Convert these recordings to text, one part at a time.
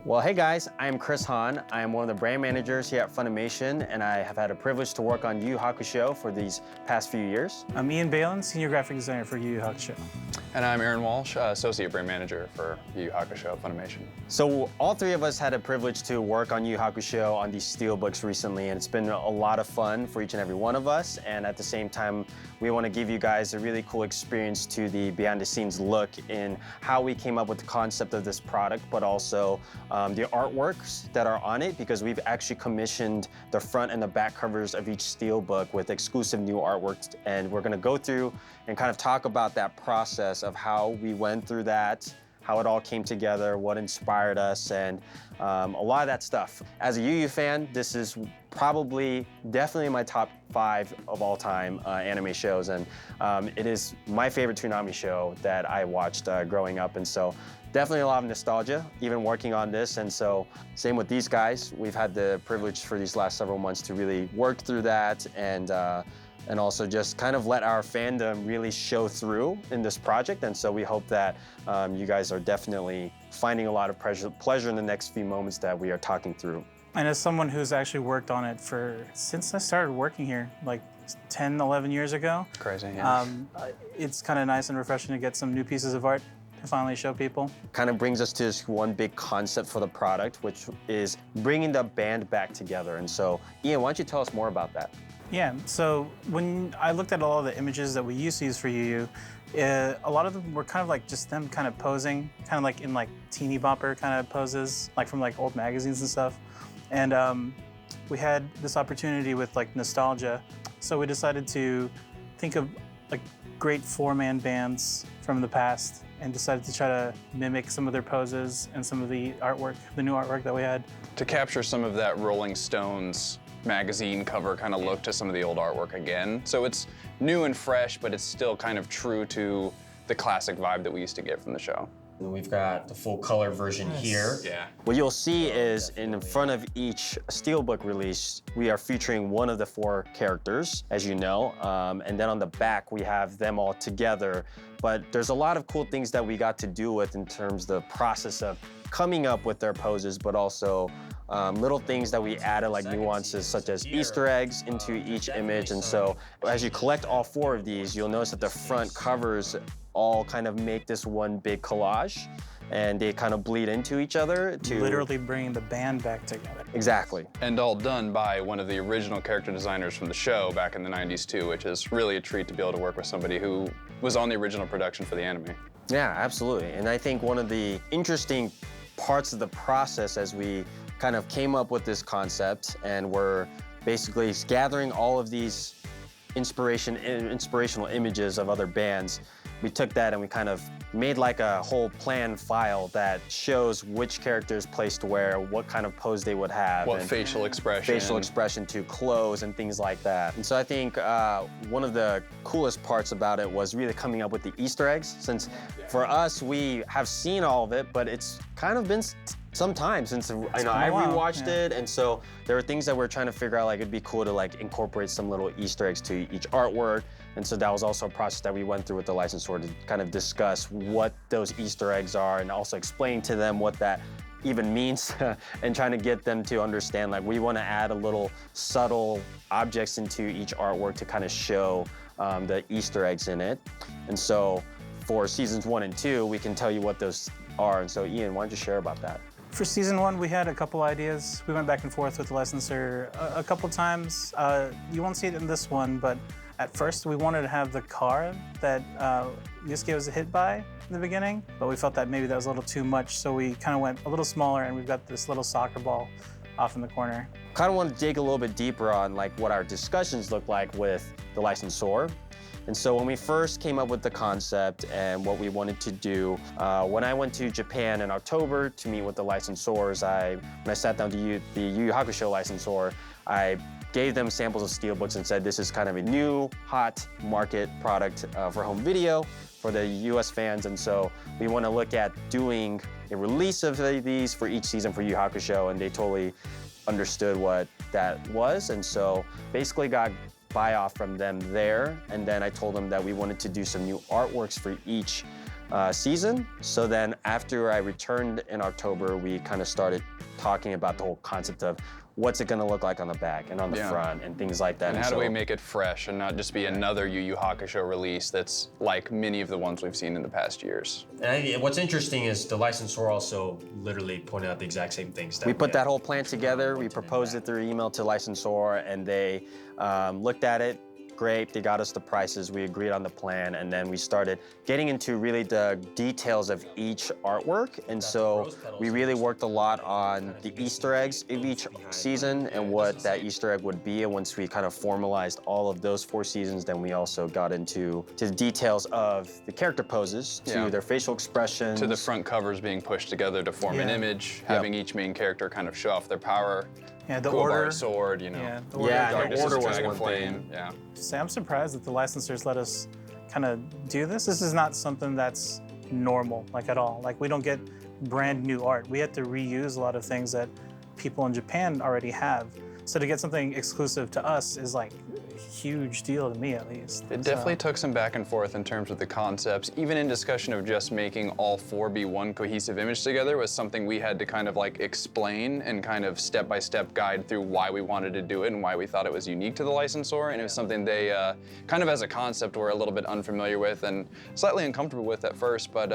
Well, hey guys, I'm Chris Hahn. I am one of the brand managers here at Funimation, and I have had a privilege to work on Yu Yu Hakusho for these past few years. I'm Ian Balin, Senior Graphic Designer for Yu Yu Hakusho. And I'm Aaron Walsh, Associate Brand Manager for Yu Yu Hakusho at Funimation. So all three of us had a privilege to work on Yu Yu Hakusho on these steelbooks recently, and it's been a lot of fun for each and every one of us. And at the same time, we want to give you guys a really cool experience to the behind-the-scenes look in how we came up with the concept of this product, but also the artworks that are on it, because we've actually commissioned the front and the back covers of each steelbook with exclusive new artworks. And we're going to go through and kind of talk about that process of how we went through that, how it all came together, what inspired us, and a lot of that stuff. As a Yu Yu fan, this is probably definitely my top 5 of all time anime shows, and it is my favorite Toonami show that I watched growing up, and so definitely a lot of nostalgia, even working on this. And so same with these guys. We've had the privilege for these last several months to really work through that and also just kind of let our fandom really show through in this project. And so we hope that you guys are definitely finding a lot of pleasure in the next few moments that we are talking through. And as someone who's actually worked on it since I started working here, like 10, 11 years ago. Crazy, yeah. It's kind of nice and refreshing to get some new pieces of art to finally show people. Kind of brings us to this one big concept for the product, which is bringing the band back together. And so, Ian, why don't you tell us more about that? Yeah, so when I looked at all of the images that we used to use for Yu Yu, a lot of them were kind of like just them kind of posing, kind of like in like teeny bopper kind of poses, like from like old magazines and stuff. And we had this opportunity with like nostalgia, so we decided to think of like great 4-man bands from the past and decided to try to mimic some of their poses and some of the artwork, the new artwork that we had. To capture some of that Rolling Stones magazine cover kind of look to some of the old artwork again. So it's new and fresh, but it's still kind of true to the classic vibe that we used to get from the show. We've got the full color version here. Yeah. What you'll see is in front of each steelbook release, we are featuring one of the 4 characters, as you know, and then on the back we have them all together. But there's a lot of cool things that we got to do with in terms of the process of coming up with their poses, but also little things that we added, like nuances such as Easter eggs into each image. And so as you collect all 4 of these, you'll notice that the front covers all kind of make this one big collage, and they kind of bleed into each other to Literally bringing the band back together. Exactly. And all done by one of the original character designers from the show back in the 90s too, which is really a treat to be able to work with somebody who was on the original production for the anime. Yeah, absolutely. And I think one of the interesting parts of the process as we kind of came up with this concept and we're basically gathering all of these inspirational images of other bands, we took that and we kind of made like a whole plan file that shows which characters placed where, what kind of pose they would have. What and facial expression. facial expression to clothes and things like that. And so I think one of the coolest parts about it was really coming up with the Easter eggs, since for us, we have seen all of it, but it's kind of been some time since I rewatched it, and so there were things that we're trying to figure out, like it'd be cool to like incorporate some little Easter eggs to each artwork. And so that was also a process that we went through with the licensor to kind of discuss what those Easter eggs are and also explain to them what that even means and trying to get them to understand, like, we want to add a little subtle objects into each artwork to kind of show the Easter eggs in it. And so for seasons 1 and 2, we can tell you what those are. And so Ian, why don't you share about that? For season 1, we had a couple ideas. We went back and forth with the licensor a couple times. You won't see it in this one, but at first we wanted to have the car that Yusuke was hit by in the beginning, but we felt that maybe that was a little too much, so we kind of went a little smaller, and we've got this little soccer ball off in the corner. Kind of want to dig a little bit deeper on like what our discussions look like with the licensor. And so when we first came up with the concept and what we wanted to do, when I went to Japan in October to meet with the licensors, when I sat down to the Yu Yu Hakusho licensor, I gave them samples of steelbooks and said, this is kind of a new, hot market product for home video for the US fans. And so we want to look at doing a release of these for each season for Yu Yu Hakusho, and they totally understood what that was. And so basically got buy-off from them there. And then I told them that we wanted to do some new artworks for each season. So then after I returned in October, we kind of started talking about the whole concept of what's it going to look like on the back and on the front and things like that. And how do we make it fresh and not just be another Yu Yu Hakusho release that's like many of the ones we've seen in the past years? And what's interesting is the licensor also literally pointed out the exact same things. That we put that whole plan together. We proposed it through email to licensor, and they looked at it. Great, they got us the prices, we agreed on the plan, and then we started getting into really the details of each artwork. And so we really worked a lot on the Easter eggs of each season and what that Easter egg would be. And once we kind of formalized all of those 4 seasons, then we also got into the details of the character poses, to their facial expressions. To the front covers being pushed together to form an image, having each main character kind of show off their power. Yeah, the Kuwabara order. sword, you know. Yeah, the order was Dragon one Flame. thing. Yeah. Say, I'm surprised that the licensors let us kind of do this. This is not something that's normal, like at all. Like we don't get brand new art. We have to reuse a lot of things that people in Japan already have. So to get something exclusive to us is like a huge deal to me, at least. It definitely took some back and forth in terms of the concepts. Even in discussion of just making all 4 be one cohesive image together was something we had to kind of like explain and kind of step-by-step guide through why we wanted to do it and why we thought it was unique to the licensor. And it was something they kind of as a concept were a little bit unfamiliar with and slightly uncomfortable with at first, but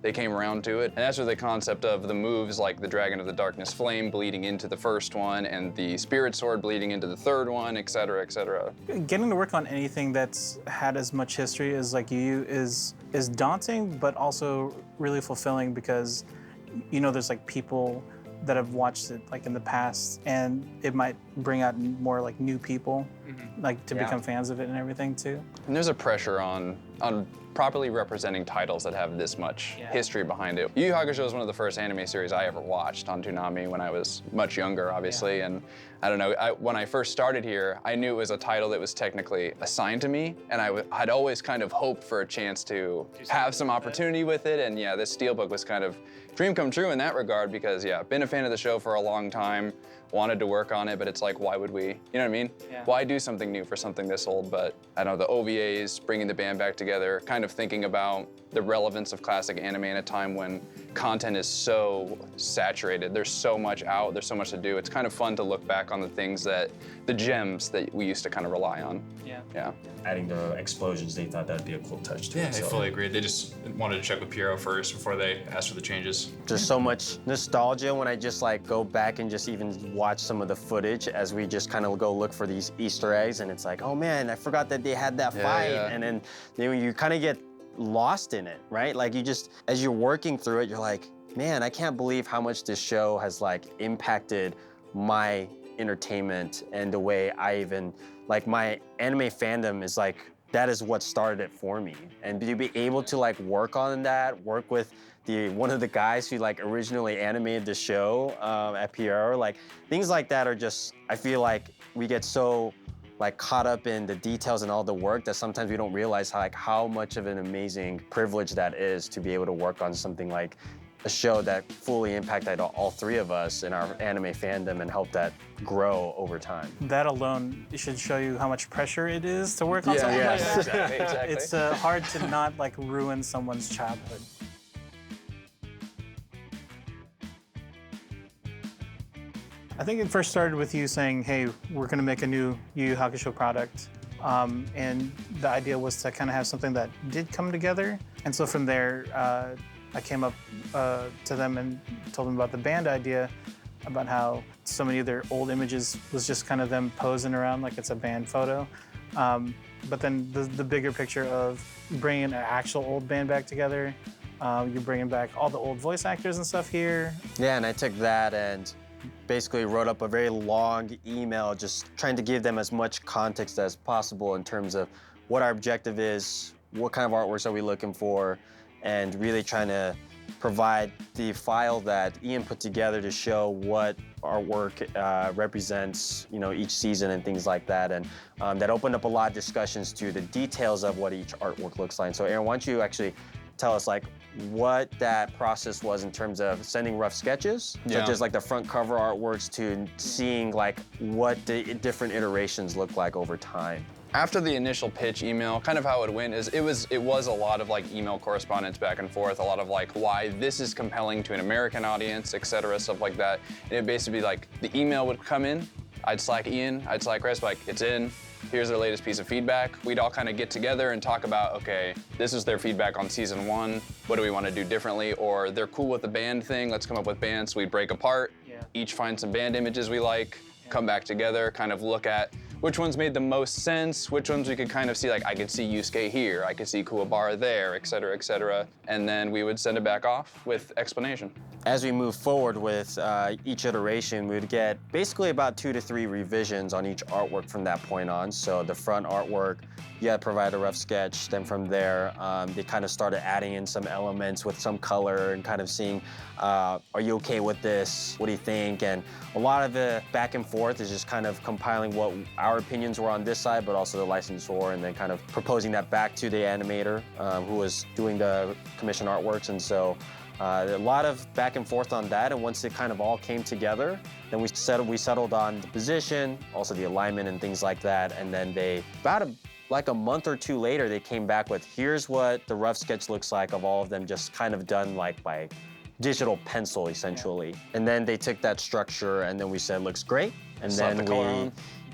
they came around to it. And that's where the concept of the moves like the Dragon of the Darkness Flame bleeding into the first one and the Spirit Sword bleeding into the third one, et cetera, et cetera. Getting to work on anything that's had as much history as like you is daunting, but also really fulfilling because, you know, there's like people that have watched it like in the past and it might bring out more like new people like to become fans of it and everything too. And there's a pressure on properly representing titles that have this much history behind it. Yu Yu Hakusho is one of the first anime series I ever watched on Toonami when I was much younger, obviously. And I don't know, when I first started here, I knew it was a title that was technically assigned to me, and I'd always kind of hoped for a chance to have some opportunity with it. And yeah, this Steelbook was kind of dream come true in that regard because been a fan of the show for a long time, wanted to work on it, but it's like, why would we? You know what I mean? Yeah. Why do something new for something this old? But I don't know, the OVAs, bringing the band back together, kind of thinking about the relevance of classic anime in a time when content is so saturated. There's so much out, there's so much to do. It's kind of fun to look back on the things the gems that we used to kind of rely on. Yeah. Adding the explosions, they thought that'd be a cool touch to Yeah, it. I fully agree. They just wanted to check with Piero first before they asked for the changes. There's so much nostalgia when I just like go back and just even watch some of the footage as we just kind of go look for these Easter eggs, and it's like, oh man, I forgot that they had that fight, and then you kind of get lost in it, right? Like you just, as you're working through it, you're like, man, I can't believe how much this show has like impacted my entertainment and the way I even, like my anime fandom is like, that is what started it for me. And to be able to like work on that, work with one of the guys who like originally animated the show at Piero, like things like that are just, I feel like we get so like caught up in the details and all the work that sometimes we don't realize how much of an amazing privilege that is to be able to work on something like a show that fully impacted all 3 of us in our anime fandom and helped that grow over time. That alone should show you how much pressure it is to work on something like that. Exactly. It's hard to not like ruin someone's childhood. I think it first started with you saying, hey, we're gonna make a new Yu Yu Hakusho product. And the idea was to kind of have something that did come together. And so from there, I came up to them and told them about the band idea, about how so many of their old images was just kind of them posing around like it's a band photo. But then the bigger picture of bringing an actual old band back together, you're bringing back all the old voice actors and stuff here. Yeah, and I took that and basically wrote up a very long email just trying to give them as much context as possible in terms of what our objective is, what kind of artworks are we looking for, and really trying to provide the file that Ian put together to show what artwork represents, each season and things like that. And that opened up a lot of discussions to the details of what each artwork looks like. So Aaron, why don't you actually tell us like what that process was in terms of sending rough sketches, such as like the front cover artworks, to seeing like what the different iterations look like over time. After the initial pitch email, kind of how it went is it was a lot of like email correspondence back and forth, a lot of like why this is compelling to an American audience, etc., stuff like that. And it basically like the email would come in, I'd Slack Ian, I'd Slack Chris, like it's in, here's their latest piece of feedback. We'd all kind of get together and talk about, okay, this is their feedback on season 1, what do we want to do differently? Or they're cool with the band thing, let's come up with bands. So we'd break apart, each find some band images we like, come back together, kind of look at which ones made the most sense, which ones we could kind of see, like I could see Yusuke here, I could see Kuwabara there, et cetera, and then we would send it back off with explanation. As we move forward with each iteration, we would get basically about 2 to 3 revisions on each artwork from that point on. So the front artwork, you had to provide a rough sketch. Then from there, they kind of started adding in some elements with some color and kind of seeing, are you okay with this? What do you think? And a lot of the back and forth is just kind of compiling what our opinions were on this side, but also the licensor, and then kind of proposing that back to the animator who was doing the commission artworks. And so a lot of back and forth on that, and once it kind of all came together, then we settled on the position, also the alignment and things like that, and then they, like a month or 2 later, they came back with, here's what the rough sketch looks like of all of them, just kind of done like by digital pencil, essentially. And then they took that structure, and then we said, looks great, and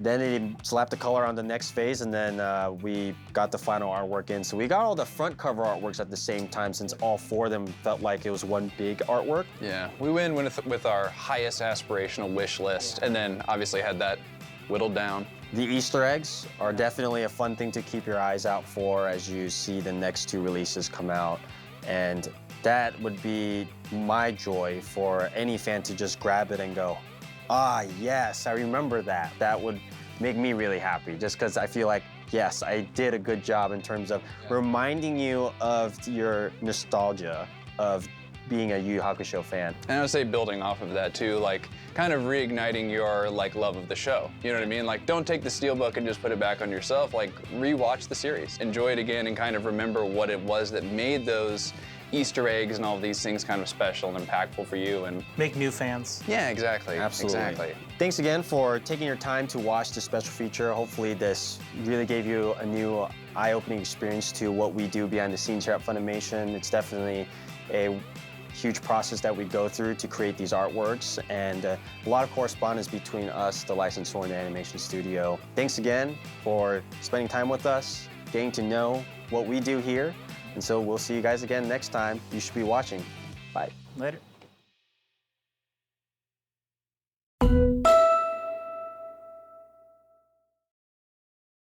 then they slapped the color on the next phase, and then we got the final artwork in. So we got all the front cover artworks at the same time, since all 4 of them felt like it was one big artwork. Yeah, we went with our highest aspirational wish list, and then obviously had that whittled down. The Easter eggs are definitely a fun thing to keep your eyes out for as you see the next 2 releases come out. And that would be my joy for any fan to just grab it and go, ah, yes, I remember that. That would make me really happy, just because I feel like, yes, I did a good job in terms of reminding you of your nostalgia of being a Yu Yu Hakusho fan. And I would say building off of that too, like kind of reigniting your like love of the show. You know what I mean? Like don't take the steelbook and just put it back on yourself. Like rewatch the series, enjoy it again, and kind of remember what it was that made those Easter eggs and all of these things kind of special and impactful for you, and make new fans. Yeah, exactly. Absolutely. Exactly. Thanks again for taking your time to watch this special feature. Hopefully this really gave you a new eye-opening experience to what we do behind the scenes here at Funimation. It's definitely a huge process that we go through to create these artworks, and a lot of correspondence between us, the licensor, and the animation studio. Thanks again for spending time with us, getting to know what we do here. And so we'll see you guys again next time. You should be watching. Bye. Later.